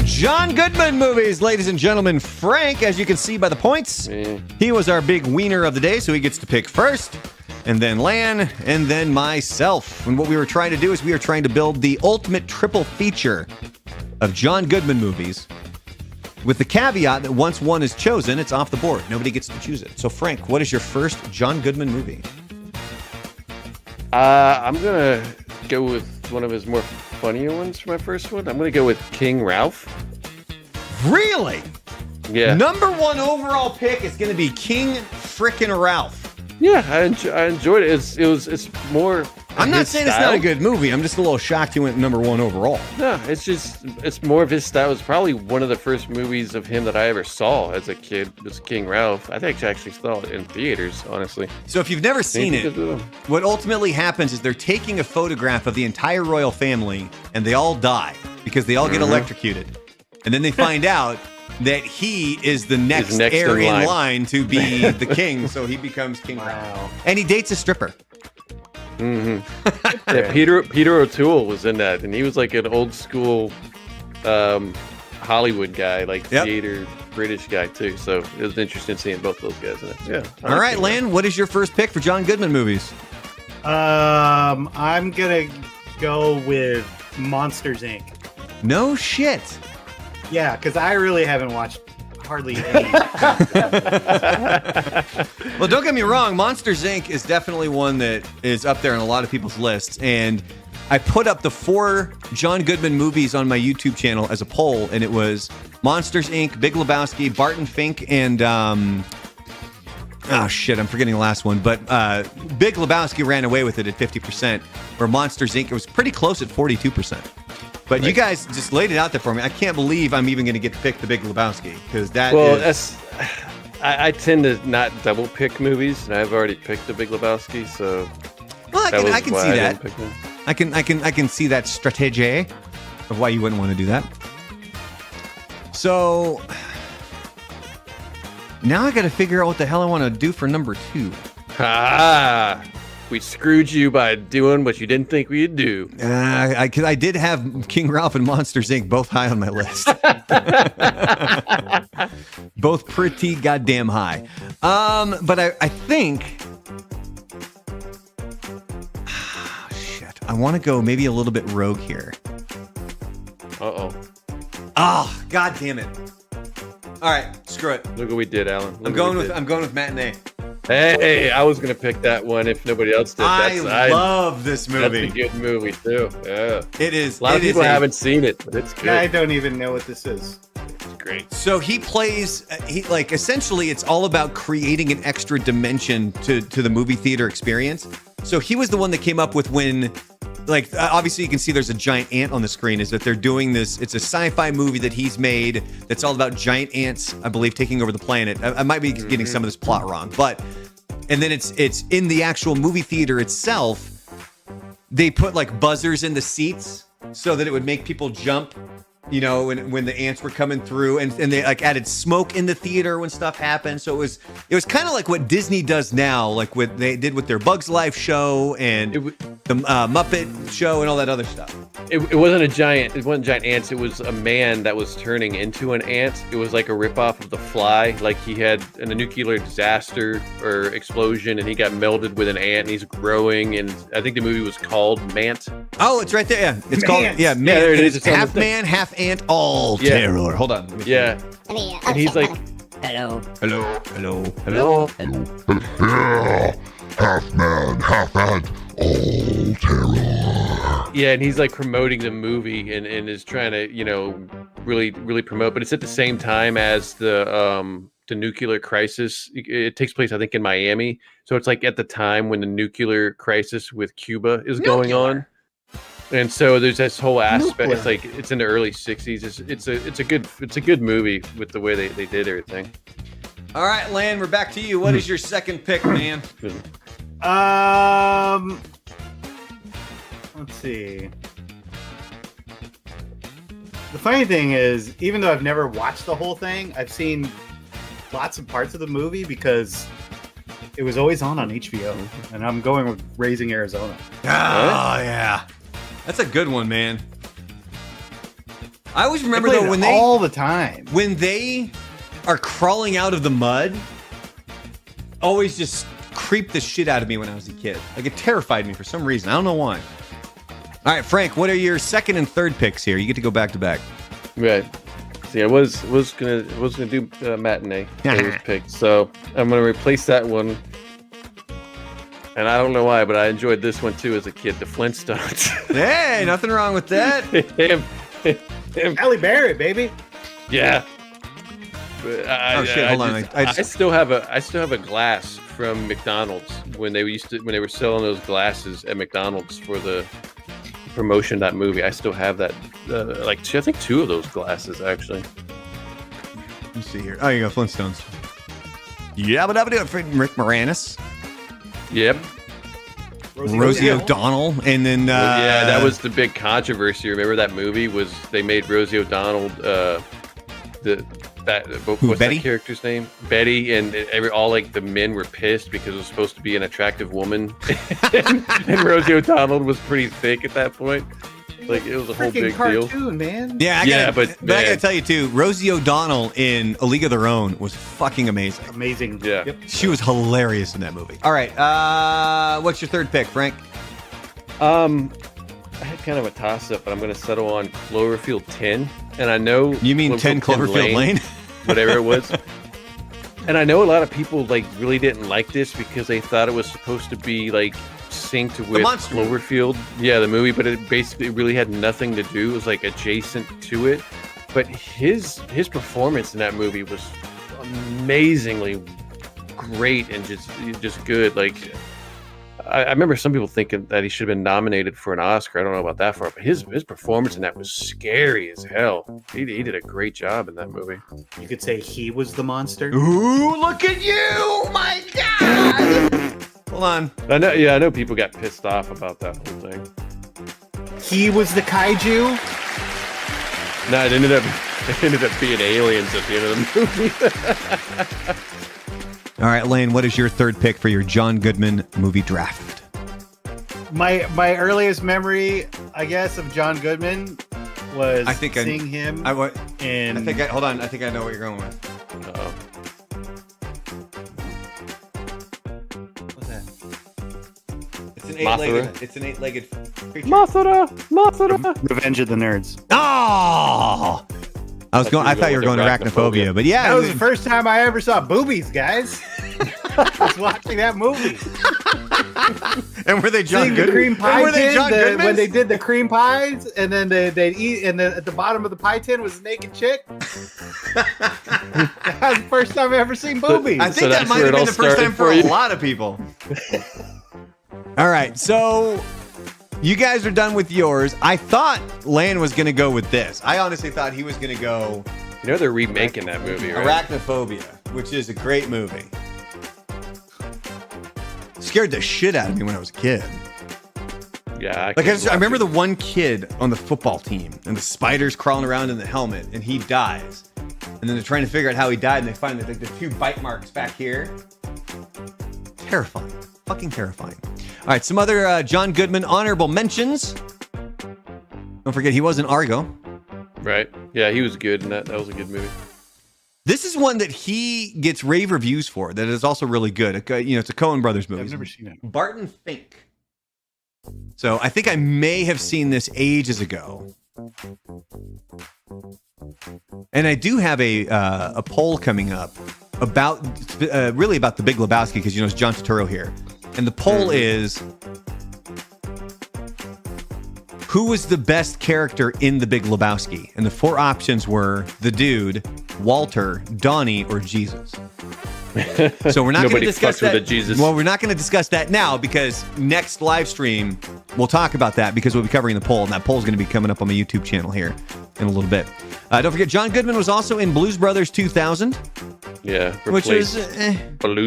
John Goodman movies, ladies and gentlemen. Frank, as you can see by the points, he was our big wiener of the day, so he gets to pick first, and then Lan, and then myself. And what we were trying to do is we were trying to build the ultimate triple feature of John Goodman movies, with the caveat that once one is chosen, it's off the board. Nobody gets to choose it. So, Frank, what is your first John Goodman movie? I'm going to go with one of his more funnier ones for my first one. I'm going to go with King Ralph. Really? Yeah. Number one overall pick is going to be King frickin' Ralph. Yeah, I enjoyed it. It's more. I'm not saying style. It's not a good movie. I'm just a little shocked he went number one overall. No, it's more of his style. It's probably one of the first movies of him that I ever saw as a kid. Was King Ralph. I think I actually saw it in theaters, honestly. So if you've never seen it, what ultimately happens is they're taking a photograph of the entire royal family, and they all die because they all get electrocuted, and then they find out that he is the next heir in line to be the king, so he becomes King Ralph, and he dates a stripper. Mm-hmm. Yeah, Peter O'Toole was in that, and he was like an old school Hollywood guy, like theater British guy too. So it was interesting seeing both those guys in it. Yeah. All right, Lan, what is your first pick for John Goodman movies? I'm gonna go with Monsters Inc. No shit. Yeah, because I really haven't watched hardly any. Well, don't get me wrong. Monsters, Inc. is definitely one that is up there on a lot of people's lists. And I put up the 4 John Goodman movies on my YouTube channel as a poll. And it was Monsters, Inc., Big Lebowski, Barton Fink, and... oh, shit, I'm forgetting the last one. But Big Lebowski ran away with it at 50%. Where Monsters, Inc. it was pretty close at 42%. But right. You guys just laid it out there for me. I can't believe I'm even going to get to pick The Big Lebowski because I tend to not double pick movies, and I've already picked The Big Lebowski, so. Well, I can see that. I can see that strategy of why you wouldn't want to do that. So now I got to figure out what the hell I want to do for number 2. We screwed you by doing what you didn't think we'd do. I did have King Ralph and Monsters, Inc. both high on my list. Both pretty goddamn high. But I think... shit. I want to go maybe a little bit rogue here. Uh-oh. Oh, god damn it. All right, screw it. Look what we did, Alan. I'm going with Matinee. Hey, I was going to pick that one if nobody else did. I love this movie. That's a good movie, too. Yeah. It is. A lot of people haven't seen it, but it's good. I don't even know what this is. It's great. So he plays, essentially it's all about creating an extra dimension to the movie theater experience. So he was the one that came up with when... obviously you can see there's a giant ant on the screen, is that they're doing this. It's a sci-fi movie that he's made that's all about giant ants, I believe, taking over the planet. I might be getting some of this plot wrong, and then it's in the actual movie theater itself. They put like buzzers in the seats so that it would make people jump, when the ants were coming through, and they like added smoke in the theater when stuff happened. So it was kind of like what Disney does now, like what they did with their Bugs Life show and the Muppet show and all that other stuff. It wasn't giant ants. It was a man that was turning into an ant. It was like a ripoff of The Fly. Like he had a nuclear disaster or explosion, and he got melded with an ant, and he's growing. And I think the movie was called Mant. Oh, it's right there. Yeah, it's called Man. Yeah, there it is. It's half man, half ant, all terror. Hold on. Yeah, and he's like, hello. Half man, half ant, all terror. Yeah, and he's like promoting the movie and is trying to, really, really promote. But it's at the same time as the nuclear crisis. It takes place, I think, in Miami. So it's like at the time when the nuclear crisis with Cuba is going on. And so there's this whole aspect. It's like it's in the early '60s. It's a good movie with the way they did everything. All right, Lan, we're back to you. What is your second pick, man? Let's see. The funny thing is, even though I've never watched the whole thing, I've seen lots of parts of the movie because it was always on HBO, and I'm going with Raising Arizona. Oh, yeah. That's a good one, man. I always remember They though played when it they all the time. when they are crawling out of the mud, always just creeped the shit out of me when I was a kid. Like it terrified me for some reason. I don't know why. All right, Frank, what are your second and third picks here? You get to go back to back. Right. See, I was gonna do Matinee. That was picked, so I'm gonna replace that one. And I don't know why, but I enjoyed this one too as a kid. The Flintstones. Hey, nothing wrong with that. him. Halle Berry, baby. Yeah. But Oh, shit, hold on. I still have a glass from McDonald's when they were selling those glasses at McDonald's for the promotion of that movie. I still have that. I think 2 of those glasses actually. Let's see here. Oh, you go, Flintstones. Yeah, but I would do it for Rick Moranis, Yep. Rosie O'Donnell, and then Yeah, that was the big controversy. Remember that movie was they made Rosie O'Donnell what's Betty? that character's name? Betty, and all like the men were pissed because it was supposed to be an attractive woman, and Rosie O'Donnell was pretty thick at that point. Like it was a whole big cartoon, deal. Man. Yeah, but I gotta tell you too, Rosie O'Donnell in A League of Their Own was fucking amazing. Amazing. Yeah. Yep. She was hilarious in that movie. All right, what's your third pick, Frank? I had kind of a toss-up, but I'm going to settle on Cloverfield 10. And I know You mean 10 Cloverfield Lane? whatever it was. And I know a lot of people like really didn't like this because they thought it was supposed to be like synced with monster movie. Cloverfield. Yeah, the movie, but it basically really had nothing to do. It was like adjacent to it. But his performance in that movie was amazingly great and just good. Like I remember some people thinking that he should have been nominated for an Oscar. I don't know about that far, but his performance in that was scary as hell. He did a great job in that movie. You could say he was the monster. Ooh, look at you! My God! Hold on. I know people got pissed off about that whole thing. He was the kaiju. No, it ended up being aliens at the end of the movie. All right, Lane, what is your third pick for your John Goodman movie draft? My earliest memory, I guess, of John Goodman was seeing him. Hold on. I think I know what you're going with. Uh-oh. What's that? It's an eight-legged creature. Mothra! Revenge of the Nerds. Oh! I thought you were going to Arachnophobia, but yeah. That was the first time I ever saw boobies, guys. I was watching that movie. And were they John Seeing Goodman? the cream pie tin, when they Goodmans? did the cream pies, and then they'd eat, and then at the bottom of the pie tin was a naked chick. That was the first time I ever seen boobies. I think that might have been the first time for a lot of people. All right, so you guys are done with yours. I thought Lan was going to go with this. I honestly thought he was going to go You know they're remaking that movie, right? Arachnophobia, which is a great movie. Scared the shit out of me when I was a kid. Yeah. I remember the one kid on the football team, and the spiders crawling around in the helmet, and he dies. And then they're trying to figure out how he died, and they find the 2 bite marks back here. Terrifying. Fucking terrifying. All right, some other John Goodman honorable mentions. Don't forget, he was in Argo. Right. Yeah, he was good in that. That was a good movie. This is one that he gets rave reviews for. That is also really good. It's a Coen Brothers movie. I've never seen it. Barton Fink. So I think I may have seen this ages ago. And I do have a poll coming up about really about the Big Lebowski, because it's John Turturro here. And the poll is, who was the best character in the Big Lebowski? And the 4 options were the dude, Walter, Donnie, or Jesus. So we're not going to discuss that. With Jesus. Well, we're not going to discuss that now, because next live stream we'll talk about that, because we'll be covering the poll, and that poll is going to be coming up on my YouTube channel here in a little bit. Don't forget, John Goodman was also in Blues Brothers 2000. Yeah, which was definitely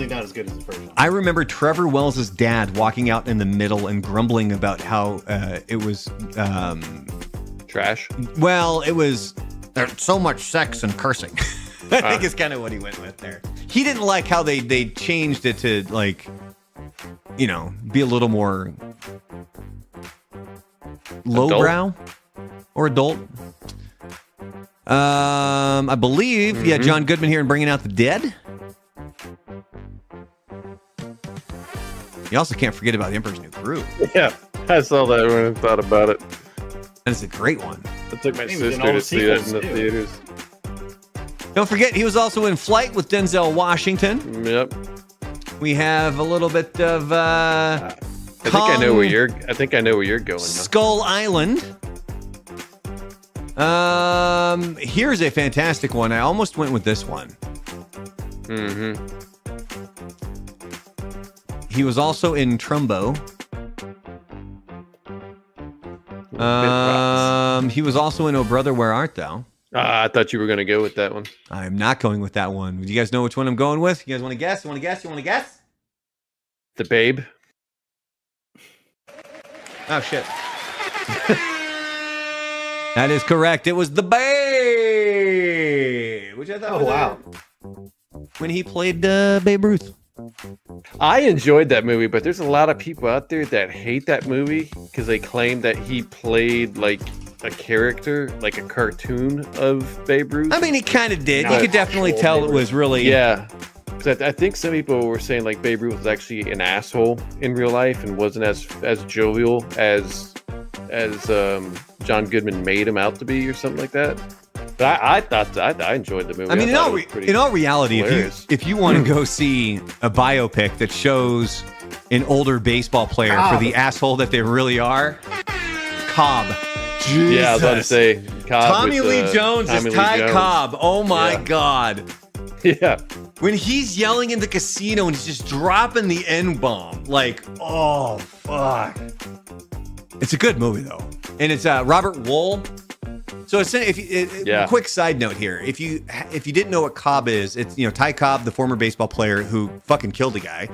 not as good as the first one. I remember Trevor Wells' dad walking out in the middle and grumbling about how it was trash. Well, it was there's so much sex and cursing. I think is kind of what he went with there. He didn't like how they changed it to be a little more lowbrow. or adult. I believe, yeah, John Goodman here in Bringing Out the Dead. You also can't forget about The Emperor's New Groove. Yeah, I saw that when I thought about it. That is a great one. I took my He was in sister all to the see that in sequels, the too. theaters. Don't forget, he was also in Flight with Denzel Washington. Yep. We have a little bit of I think I know where you're going. Now. Skull Island. Here's a fantastic one. I almost went with this one. Mm-hmm. He was also in Trumbo. He was also in Oh Brother, Where Art Thou? I thought you were going to go with that one. I'm not going with that one. Do you guys know which one I'm going with? You guys want to guess? You want to guess? You want to guess? The Babe. Oh, shit. That is correct. It was The Babe, which I thought was when he played Babe Ruth. I enjoyed that movie, but there's a lot of people out there that hate that movie because they claim that he played like a character, like a cartoon of Babe Ruth. I mean, he kind of did. You could definitely tell it was really... Yeah. 'Cause I think some people were saying like Babe Ruth was actually an asshole in real life and wasn't as jovial as John Goodman made him out to be or something like that. But I thought I enjoyed the movie. I mean, in all reality, hilarious. if you want to go see a biopic that shows an older baseball player for the asshole that they really are, Cobb. Jesus. Yeah, I was about to say Cobb Tommy with, Lee Jones Tommy is Lee Ty Jones. Cobb. Oh my Yeah. God. Yeah. When he's yelling in the casino and he's just dropping the N-bomb, like, oh, fuck. It's a good movie, though. And it's Robert Wool. So quick side note here. If you didn't know what Cobb is, it's, Ty Cobb, the former baseball player who fucking killed a guy.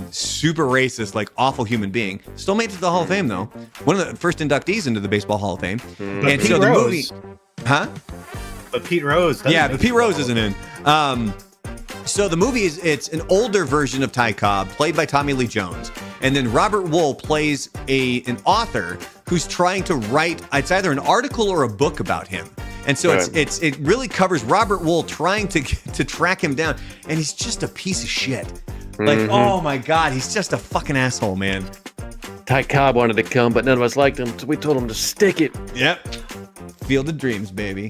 Super racist, like awful human being. Still made it to the Hall of Fame, though. One of the first inductees into the Baseball Hall of Fame. And so the movie... Huh? But Pete Rose. Yeah, but Pete Rose isn't in. So the movie it's an older version of Ty Cobb, played by Tommy Lee Jones, and then Robert Wool plays an author who's trying to write. It's either an article or a book about him, and so it really covers Robert Wool trying to track him down, and he's just a piece of shit. Like, oh my God, he's just a fucking asshole, man. Ty Cobb wanted to come, but none of us liked him, so we told him to stick it. Yep. Field of Dreams, baby.